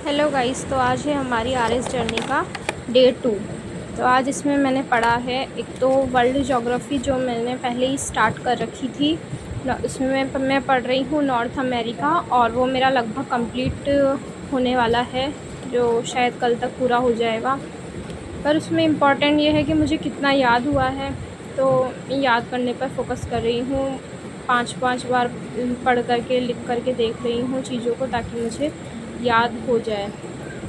Hello guys, तो आज है हमारी आरएस जर्नी का डे 2। तो आज इसमें मैंने पढ़ा है एक तो वर्ल्ड ज्योग्राफी जो मैंने पहले ही स्टार्ट कर रखी थी। उसमें मैं पढ़ रही हूँ नॉर्थ अमेरिका, और वो मेरा लगभग कंप्लीट होने वाला है, जो शायद कल तक पूरा हो जाएगा। पर उसमें इम्पॉर्टेंट ये है कि मुझे कितना याद हुआ है, तो याद करने पर फोकस कर रही हूँ। 5-5 बार पढ़ करके लिख करके देख रही हूँ चीज़ों को, ताकि मुझे याद हो जाए।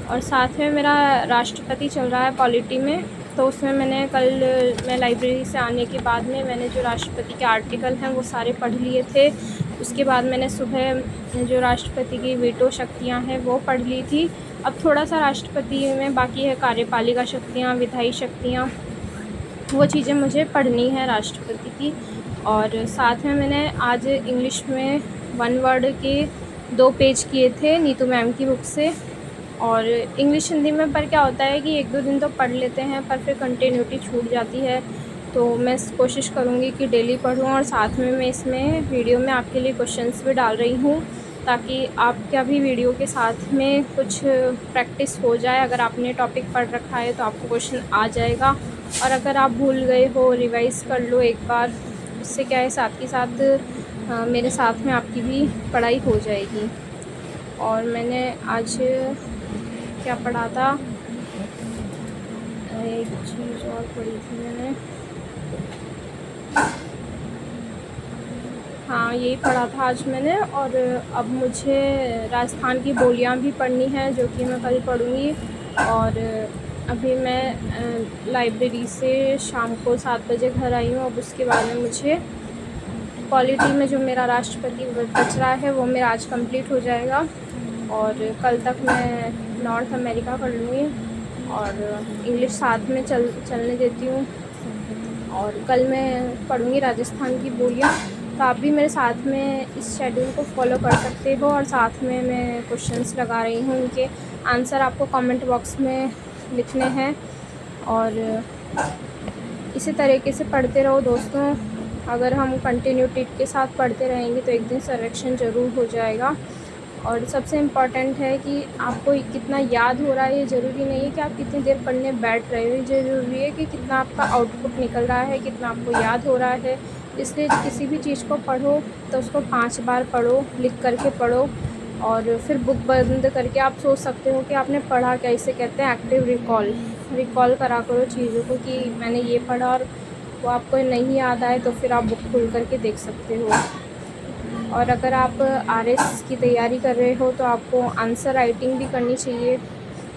और साथ में मेरा राष्ट्रपति चल रहा है पॉलिटी में, तो उसमें मैं लाइब्रेरी से आने के बाद में मैंने जो राष्ट्रपति के आर्टिकल हैं वो सारे पढ़ लिए थे। उसके बाद मैंने सुबह जो राष्ट्रपति की वीटो शक्तियाँ हैं वो पढ़ ली थी। अब थोड़ा सा राष्ट्रपति में बाकी है, कार्यपालिका शक्तियाँ, विधायी शक्तियाँ, वो चीज़ें मुझे पढ़नी है राष्ट्रपति की। और साथ में मैंने आज इंग्लिश में 1 वर्ड के 2 पेज किए थे नीतू मैम की बुक से। और इंग्लिश हिंदी में पर क्या होता है कि 1-2 दिन तो पढ़ लेते हैं, पर फिर कंटिन्यूटी छूट जाती है। तो मैं कोशिश करूँगी कि डेली पढूँ, और साथ में मैं इसमें वीडियो में आपके लिए क्वेश्चंस भी डाल रही हूँ, ताकि आपका भी वीडियो के साथ में कुछ प्रैक्टिस हो जाए। अगर आपने टॉपिक पढ़ रखा है तो आपको क्वेश्चन आ जाएगा, और अगर आप भूल गए हो, रिवाइज़ कर लो एक बार। उससे क्या है, साथ ही साथ मेरे साथ में आपकी भी पढ़ाई हो जाएगी। और मैंने आज क्या पढ़ा था, एक चीज़ और पढ़ी थी मैंने, हाँ यही पढ़ा था आज मैंने। और अब मुझे राजस्थान की बोलियां भी पढ़नी है, जो कि मैं कल पढ़ूँगी। और अभी मैं लाइब्रेरी से शाम को 7 बजे घर आई हूँ। अब उसके बाद में मुझे पॉलिटी में जो मेरा राष्ट्रपति बच रहा है वो मेरा आज कंप्लीट हो जाएगा, और कल तक मैं नॉर्थ अमेरिका कर लूँगी, और इंग्लिश साथ में चलने देती हूँ। और कल मैं पढ़ूँगी राजस्थान की बोलियाँ। तो आप भी मेरे साथ में इस शेड्यूल को फॉलो कर सकते हो, और साथ में मैं क्वेश्चंस लगा रही हूँ, उनके आंसर आपको कमेंट बॉक्स में लिखने हैं। और इसी तरीके से पढ़ते रहो दोस्तों। अगर हम कंटिन्यूटी के साथ पढ़ते रहेंगे तो एक दिन सर्वेक्षण ज़रूर हो जाएगा। और सबसे इम्पॉर्टेंट है कि आपको कितना याद हो रहा है, ये ज़रूरी नहीं है कि आप कितनी देर पढ़ने बैठ रहे हो, ये ज़रूरी है कि कितना आपका आउटपुट निकल रहा है, कितना आपको याद हो रहा है। इसलिए किसी भी चीज़ को पढ़ो तो उसको 5 बार पढ़ो, लिख करके पढ़ो, और फिर बुक बंद करके आप सोच सकते हो कि आपने पढ़ा क्या। इसे कहते हैं एक्टिव रिकॉल करा करो चीज़ों को, कि मैंने ये पढ़ा, और वो आपको नहीं याद आए तो फिर आप बुक खोल करके देख सकते हो। और अगर आप आरएस की तैयारी कर रहे हो तो आपको आंसर राइटिंग भी करनी चाहिए।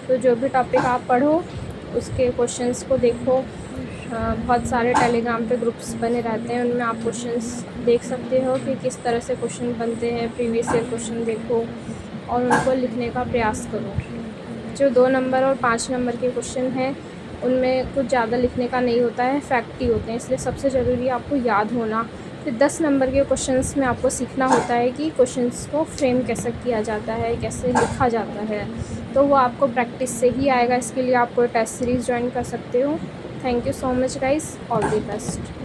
तो जो भी टॉपिक आप पढ़ो उसके क्वेश्चंस को देखो। बहुत सारे टेलीग्राम पे ग्रुप्स बने रहते हैं, उनमें आप क्वेश्चंस देख सकते हो कि किस तरह से क्वेश्चन बनते हैं। प्रीवियस ईयर क्वेश्चन देखो और उनको लिखने का प्रयास करो। जो 2 नंबर और 5 नंबर के क्वेश्चन हैं उनमें कुछ ज़्यादा लिखने का नहीं होता है, फैक्ट ही होते हैं, इसलिए सबसे ज़रूरी है आपको याद होना। फिर 10 नंबर के क्वेश्चंस में आपको सीखना होता है कि क्वेश्चंस को फ्रेम कैसे किया जाता है, कैसे लिखा जाता है। तो वो आपको प्रैक्टिस से ही आएगा। इसके लिए आप कोई टेस्ट सीरीज़ ज्वाइन कर सकते हो। Thank you so much guys, all the best.